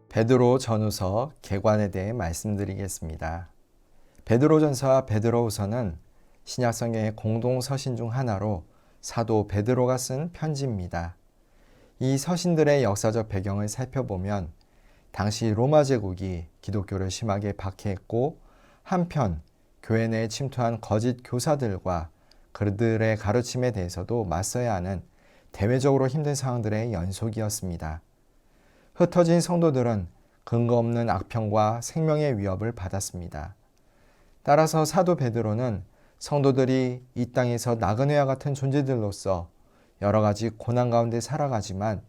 베드로 전후서 개관에 대해 말씀드리겠습니다. 베드로전서와 베드로후서는 신약성경의 공동 서신 중 하나로 사도 베드로가 쓴 편지입니다. 이 서신들의 역사적 배경을 살펴보면 당시 로마 제국이 기독교를 심하게 박해했고, 한편 교회 내에 침투한 거짓 교사들과 그들의 가르침에 대해서도 맞서야 하는 대외적으로 힘든 상황들의 연속이었습니다. 흩어진 성도들은 근거 없는 악평과 생명의 위협을 받았습니다. 따라서 사도 베드로는 성도들이 이 땅에서 나그네와 같은 존재들로서 여러 가지 고난 가운데 살아가지만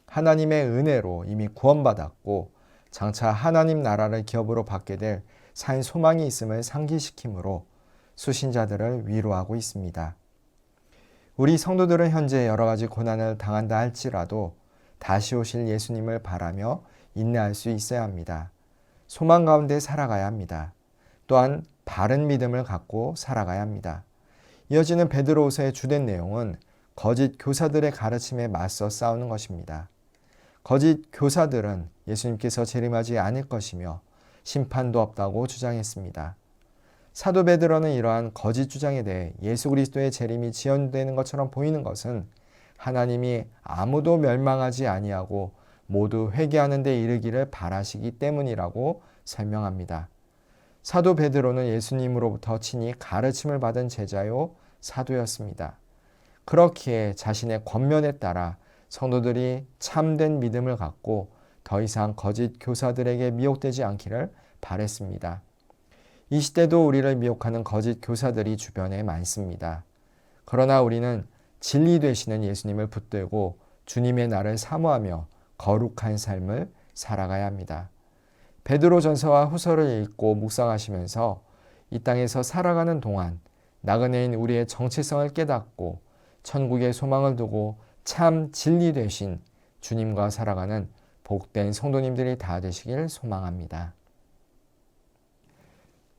하나님의 은혜로 이미 구원받았고 장차 하나님 나라를 기업으로 받게 될 산 소망이 있음을 상기시키므로 수신자들을 위로하고 있습니다. 우리 성도들은 현재 여러 가지 고난을 당한다 할지라도 다시 오실 예수님을 바라며 인내할 수 있어야 합니다. 소망 가운데 살아가야 합니다. 또한 바른 믿음을 갖고 살아가야 합니다. 이어지는 베드로후서의 주된 내용은 거짓 교사들의 가르침에 맞서 싸우는 것입니다. 거짓 교사들은 예수님께서 재림하지 않을 것이며 심판도 없다고 주장했습니다. 사도 베드로는 이러한 거짓 주장에 대해 예수 그리스도의 재림이 지연되는 것처럼 보이는 것은 하나님이 아무도 멸망하지 아니하고 모두 회개하는 데 이르기를 바라시기 때문이라고 설명합니다. 사도 베드로는 예수님으로부터 친히 가르침을 받은 제자요 사도였습니다. 그렇기에 자신의 권면에 따라 성도들이 참된 믿음을 갖고 더 이상 거짓 교사들에게 미혹되지 않기를 바랬습니다. 이 시대도 우리를 미혹하는 거짓 교사들이 주변에 많습니다. 그러나 우리는 진리 되시는 예수님을 붙들고 주님의 날을 사모하며 거룩한 삶을 살아가야 합니다. 베드로 전서와 후서를 읽고 묵상하시면서 이 땅에서 살아가는 동안 나그네인 우리의 정체성을 깨닫고 천국의 소망을 두고 참 진리 되신 주님과 살아가는 복된 성도님들이 다 되시길 소망합니다.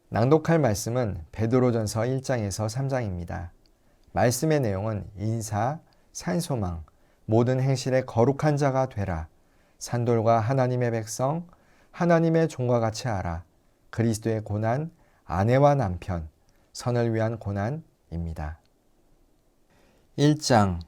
낭독할 말씀은 베드로전서 1장에서 3장입니다. 말씀의 내용은 인사, 산소망, 모든 행실에 거룩한 자가 되라, 산돌과 하나님의 백성, 하나님의 종과 같이 하라, 그리스도의 고난, 아내와 남편, 선을 위한 고난입니다. 1장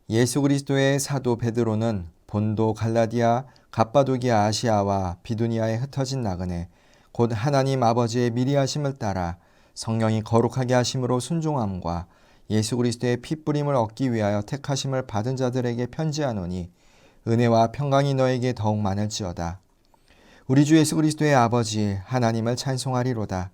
예수 그리스도의 사도 베드로는 본도, 갈라디아, 갑바도기아, 아시아와 비두니아에 흩어진 나그네 곧 하나님 아버지의 미리 하심을 따라 성령이 거룩하게 하심으로 순종함과 예수 그리스도의 핏부림을 얻기 위하여 택하심을 받은 자들에게 편지하노니 은혜와 평강이 너에게 더욱 많을지어다. 우리 주 예수 그리스도의 아버지 하나님을 찬송하리로다.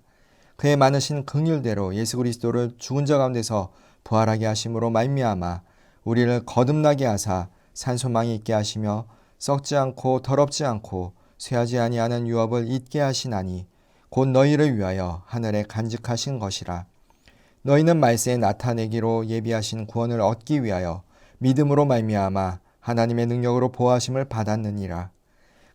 그의 많으신 긍휼대로 예수 그리스도를 죽은 자 가운데서 부활하게 하심으로 말미암아 우리를 거듭나게 하사 산소망이 있게 하시며 썩지 않고 더럽지 않고 쇠하지 아니하는 유업을 잊게 하시나니 곧 너희를 위하여 하늘에 간직하신 것이라. 너희는 말세에 나타내기로 예비하신 구원을 얻기 위하여 믿음으로 말미암아 하나님의 능력으로 보호하심을 받았느니라.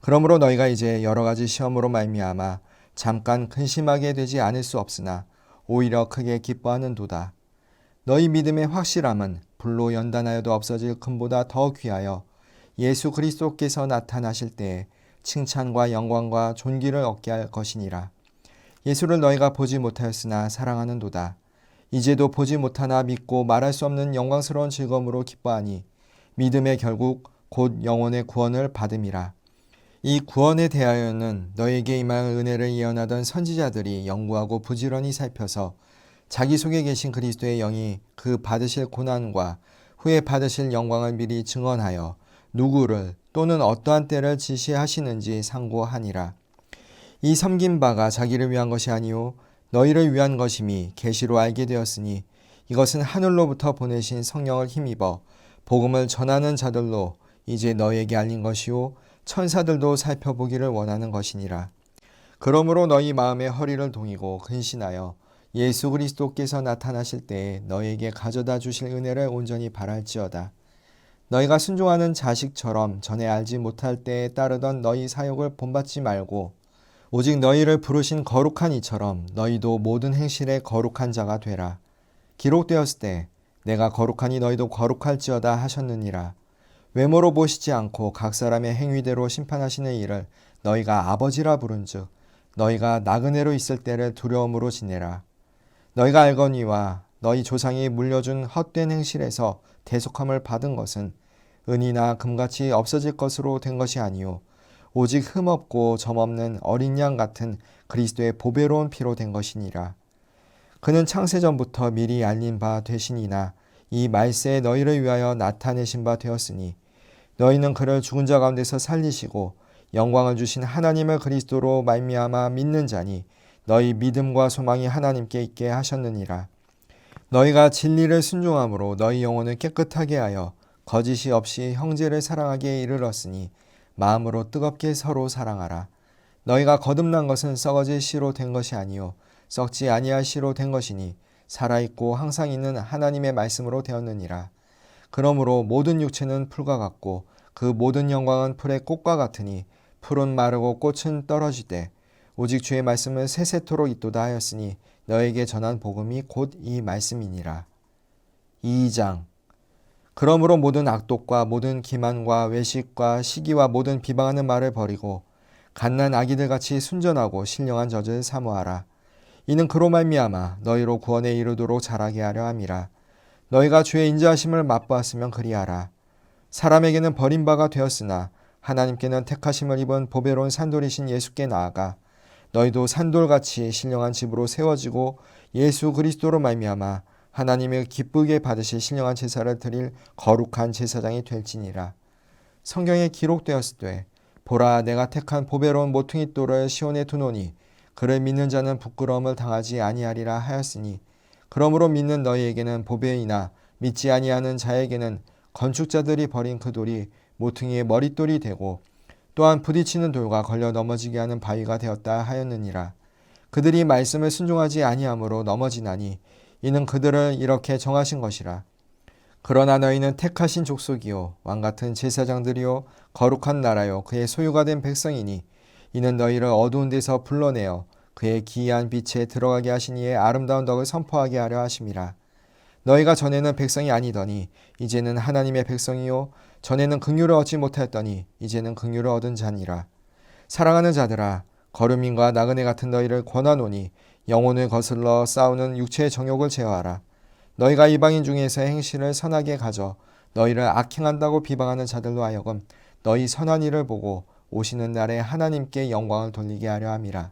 그러므로 너희가 이제 여러 가지 시험으로 말미암아 잠깐 근심하게 되지 않을 수 없으나 오히려 크게 기뻐하는도다. 너희 믿음의 확실함은 불로 연단하여도 없어질 금보다 더 귀하여 예수 그리스도께서 나타나실 때에 칭찬과 영광과 존귀를 얻게 할 것이니라. 예수를 너희가 보지 못하였으나 사랑하는도다. 이제도 보지 못하나 믿고 말할 수 없는 영광스러운 즐거움으로 기뻐하니 믿음의 결국 곧 영혼의 구원을 받음이라. 이 구원에 대하여는 너에게 임할 은혜를 예언하던 선지자들이 연구하고 부지런히 살펴서 자기 속에 계신 그리스도의 영이 그 받으실 고난과 후에 받으실 영광을 미리 증언하여 누구를 또는 어떠한 때를 지시하시는지 상고하니라. 이 섬긴 바가 자기를 위한 것이 아니요 너희를 위한 것임이 계시로 알게 되었으니 이것은 하늘로부터 보내신 성령을 힘입어 복음을 전하는 자들로 이제 너희에게 알린 것이요 천사들도 살펴보기를 원하는 것이니라. 그러므로 너희 마음의 허리를 동이고 근신하여 예수 그리스도께서 나타나실 때에 너희에게 가져다 주실 은혜를 온전히 바랄지어다. 너희가 순종하는 자식처럼 전에 알지 못할 때에 따르던 너희 사욕을 본받지 말고 오직 너희를 부르신 거룩한 이처럼 너희도 모든 행실에 거룩한 자가 되라. 기록되었을 때 내가 거룩하니 너희도 거룩할지어다 하셨느니라. 외모로 보시지 않고 각 사람의 행위대로 심판하시는 이를 너희가 아버지라 부른즉 너희가 나그네로 있을 때를 두려움으로 지내라. 너희가 알거니와 너희 조상이 물려준 헛된 행실에서 대속함을 받은 것은 은이나 금같이 없어질 것으로 된 것이 아니요 오직 흠없고 점없는 어린 양 같은 그리스도의 보배로운 피로 된 것이니라. 그는 창세전부터 미리 알린 바 되시니나 이 말세에 너희를 위하여 나타내신 바 되었으니 너희는 그를 죽은 자 가운데서 살리시고 영광을 주신 하나님을 그리스도로 말미암아 믿는 자니 너희 믿음과 소망이 하나님께 있게 하셨느니라. 너희가 진리를 순종함으로 너희 영혼을 깨끗하게 하여 거짓이 없이 형제를 사랑하기에 이르렀으니 마음으로 뜨겁게 서로 사랑하라. 너희가 거듭난 것은 썩어질 씨로 된 것이 아니요 썩지 아니할 씨로 된 것이니 살아있고 항상 있는 하나님의 말씀으로 되었느니라. 그러므로 모든 육체는 풀과 같고 그 모든 영광은 풀의 꽃과 같으니 풀은 마르고 꽃은 떨어지되 오직 주의 말씀은 세세토록 있도다 하였으니 너에게 전한 복음이 곧 이 말씀이니라. 2장. 그러므로 모든 악독과 모든 기만과 외식과 시기와 모든 비방하는 말을 버리고 갓난 아기들같이 순전하고 신령한 젖을 사모하라. 이는 그로 말미암아 너희로 구원에 이르도록 자라게 하려 함이라. 너희가 주의 인자하심을 맛보았으면 그리하라. 사람에게는 버림바가 되었으나 하나님께는 택하심을 입은 보배로운 산돌이신 예수께 나아가 너희도 산돌같이 신령한 집으로 세워지고 예수 그리스도로 말미암아 하나님의 기쁘게 받으실 신령한 제사를 드릴 거룩한 제사장이 될지니라. 성경에 기록되었을 때 보라 내가 택한 보배로운 모퉁이 돌을 시온에 두노니 그를 믿는 자는 부끄러움을 당하지 아니하리라 하였으니 그러므로 믿는 너희에게는 보배이나 믿지 아니하는 자에게는 건축자들이 버린 그 돌이 모퉁이의 머릿돌이 되고 또한 부딪히는 돌과 걸려 넘어지게 하는 바위가 되었다 하였느니라. 그들이 말씀을 순종하지 아니하므로 넘어지나니 이는 그들을 이렇게 정하신 것이라. 그러나 너희는 택하신 족속이요 왕같은 제사장들이요 거룩한 나라요 그의 소유가 된 백성이니 이는 너희를 어두운 데서 불러내어 그의 기이한 빛에 들어가게 하신 이의 아름다운 덕을 선포하게 하려 하심이라. 너희가 전에는 백성이 아니더니 이제는 하나님의 백성이요 전에는 긍휼을 얻지 못하였더니 이제는 긍휼을 얻은 자니라. 사랑하는 자들아 거류민과 나그네 같은 너희를 권하노니 영혼을 거슬러 싸우는 육체의 정욕을 제어하라. 너희가 이방인 중에서 행실을 선하게 가져 너희를 악행한다고 비방하는 자들로 하여금 너희 선한 일을 보고 오시는 날에 하나님께 영광을 돌리게 하려 함이라.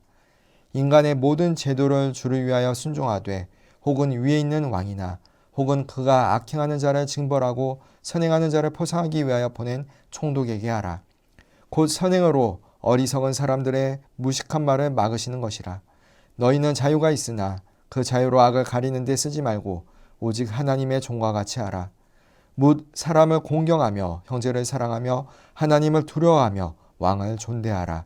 인간의 모든 제도를 주를 위하여 순종하되 혹은 위에 있는 왕이나 혹은 그가 악행하는 자를 징벌하고 선행하는 자를 포상하기 위하여 보낸 총독에게 하라. 곧 선행으로 어리석은 사람들의 무식한 말을 막으시는 것이라. 너희는 자유가 있으나 그 자유로 악을 가리는 데 쓰지 말고 오직 하나님의 종과 같이 하라. 묻 사람을 공경하며 형제를 사랑하며 하나님을 두려워하며 왕을 존대하라.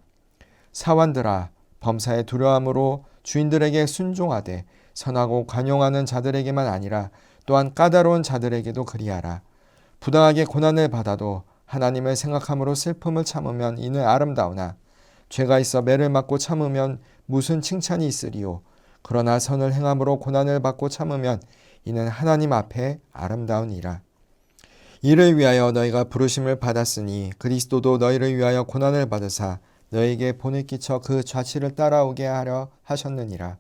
사환들아 범사에 두려움으로 주인들에게 순종하되 선하고 관용하는 자들에게만 아니라 또한 까다로운 자들에게도 그리하라. 부당하게 고난을 받아도 하나님을 생각함으로 슬픔을 참으면 이는 아름다우나 죄가 있어 매를 맞고 참으면 무슨 칭찬이 있으리요. 그러나 선을 행함으로 고난을 받고 참으면 이는 하나님 앞에 아름다우니라. 이를 위하여 너희가 부르심을 받았으니 그리스도도 너희를 위하여 고난을 받으사 너희에게 본을 끼쳐 그 좌치를 따라오게 하려 하셨느니라.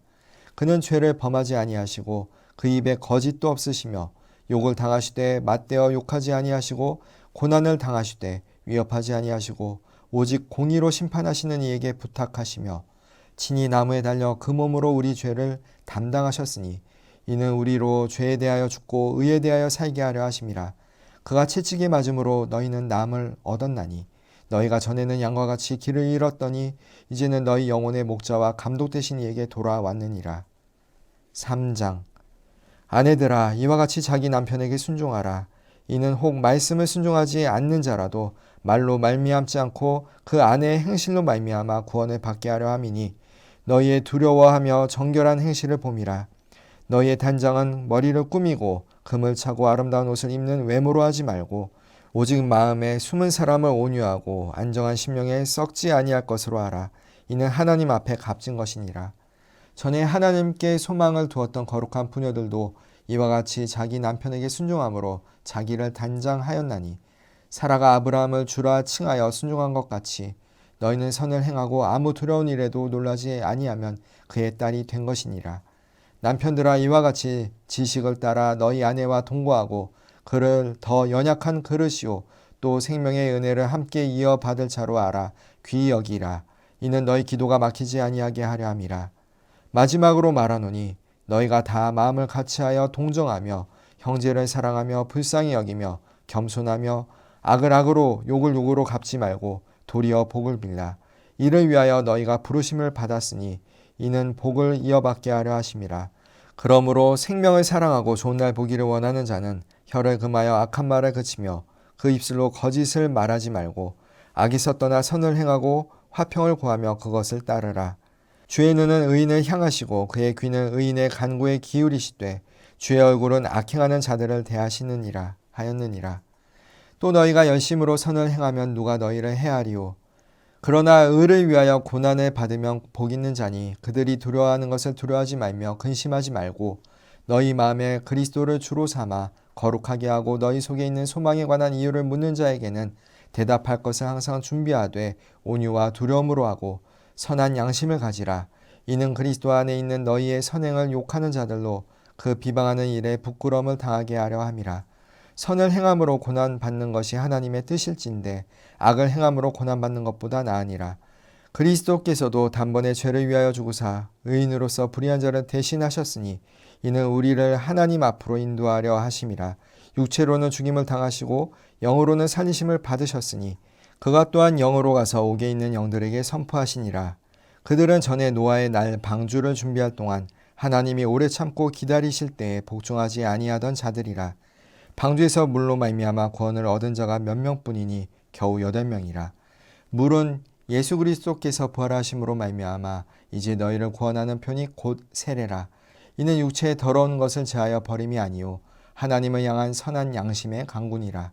그는 죄를 범하지 아니하시고 그 입에 거짓도 없으시며 욕을 당하시되 맞대어 욕하지 아니하시고 고난을 당하시되 위협하지 아니하시고 오직 공의로 심판하시는 이에게 부탁하시며 친히 나무에 달려 그 몸으로 우리 죄를 담당하셨으니 이는 우리로 죄에 대하여 죽고 의에 대하여 살게 하려 하심이라. 그가 채찍에 맞음으로 너희는 남을 얻었나니 너희가 전에는 양과 같이 길을 잃었더니 이제는 너희 영혼의 목자와 감독 되신 이에게 돌아왔느니라. 3장. 아내들아 이와 같이 자기 남편에게 순종하라. 이는 혹 말씀을 순종하지 않는 자라도 말로 말미암지 않고 그 아내의 행실로 말미암아 구원을 받게 하려 함이니 너희의 두려워하며 정결한 행실을 봄이라. 너희의 단장은 머리를 꾸미고 금을 차고 아름다운 옷을 입는 외모로 하지 말고 오직 마음에 숨은 사람을 온유하고 안정한 심령에 썩지 아니할 것으로 하라. 이는 하나님 앞에 값진 것이니라. 전에 하나님께 소망을 두었던 거룩한 부녀들도 이와 같이 자기 남편에게 순종함으로 자기를 단장하였나니 사라가 아브라함을 주라 칭하여 순종한 것 같이 너희는 선을 행하고 아무 두려운 일에도 놀라지 아니하면 그의 딸이 된 것이니라. 남편들아 이와 같이 지식을 따라 너희 아내와 동거하고 그를 더 연약한 그릇이요 또 생명의 은혜를 함께 이어받을 자로 알아 귀히 여기라. 이는 너희 기도가 막히지 아니하게 하려 함이라. 마지막으로 말하노니 너희가 다 마음을 같이하여 동정하며 형제를 사랑하며 불쌍히 여기며 겸손하며 악을 악으로 욕을 욕으로 갚지 말고 도리어 복을 빌라. 이를 위하여 너희가 부르심을 받았으니 이는 복을 이어받게 하려 하심이라. 그러므로 생명을 사랑하고 좋은 날 보기를 원하는 자는 혀를 금하여 악한 말을 그치며 그 입술로 거짓을 말하지 말고 악에서 떠나 선을 행하고 화평을 구하며 그것을 따르라. 주의 눈은 의인을 향하시고 그의 귀는 의인의 간구에 기울이시되 주의 얼굴은 악행하는 자들을 대하시느니라 하였느니라. 또 너희가 열심으로 선을 행하면 누가 너희를 해하리요. 그러나 의를 위하여 고난을 받으면 복 있는 자니 그들이 두려워하는 것을 두려워하지 말며 근심하지 말고 너희 마음에 그리스도를 주로 삼아 거룩하게 하고 너희 속에 있는 소망에 관한 이유를 묻는 자에게는 대답할 것을 항상 준비하되 온유와 두려움으로 하고 선한 양심을 가지라. 이는 그리스도 안에 있는 너희의 선행을 욕하는 자들로 그 비방하는 일에 부끄러움을 당하게 하려 함이라. 선을 행함으로 고난받는 것이 하나님의 뜻일진데 악을 행함으로 고난받는 것보다 나으니라. 그리스도께서도 단번에 죄를 위하여 죽으사 의인으로서 불의한 자를 대신하셨으니 이는 우리를 하나님 앞으로 인도하려 하심이라. 육체로는 죽임을 당하시고 영으로는 살리심을 받으셨으니 그가 또한 영으로 가서 옥에 있는 영들에게 선포하시니라. 그들은 전에 노아의 날 방주를 준비할 동안 하나님이 오래 참고 기다리실 때에 복종하지 아니하던 자들이라. 방주에서 물로 말미암아 구원을 얻은 자가 몇 명뿐이니 겨우 8명이라. 물은 예수 그리스도께서 부활하심으로 말미암아 이제 너희를 구원하는 편이 곧 세례라. 이는 육체의 더러운 것을 제하여 버림이 아니요 하나님을 향한 선한 양심의 강군이라.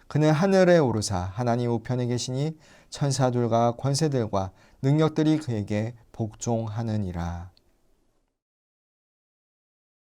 그는 하늘에 오르사 하나님 우편에 계시니 천사들과 권세들과 능력들이 그에게 복종하느니라.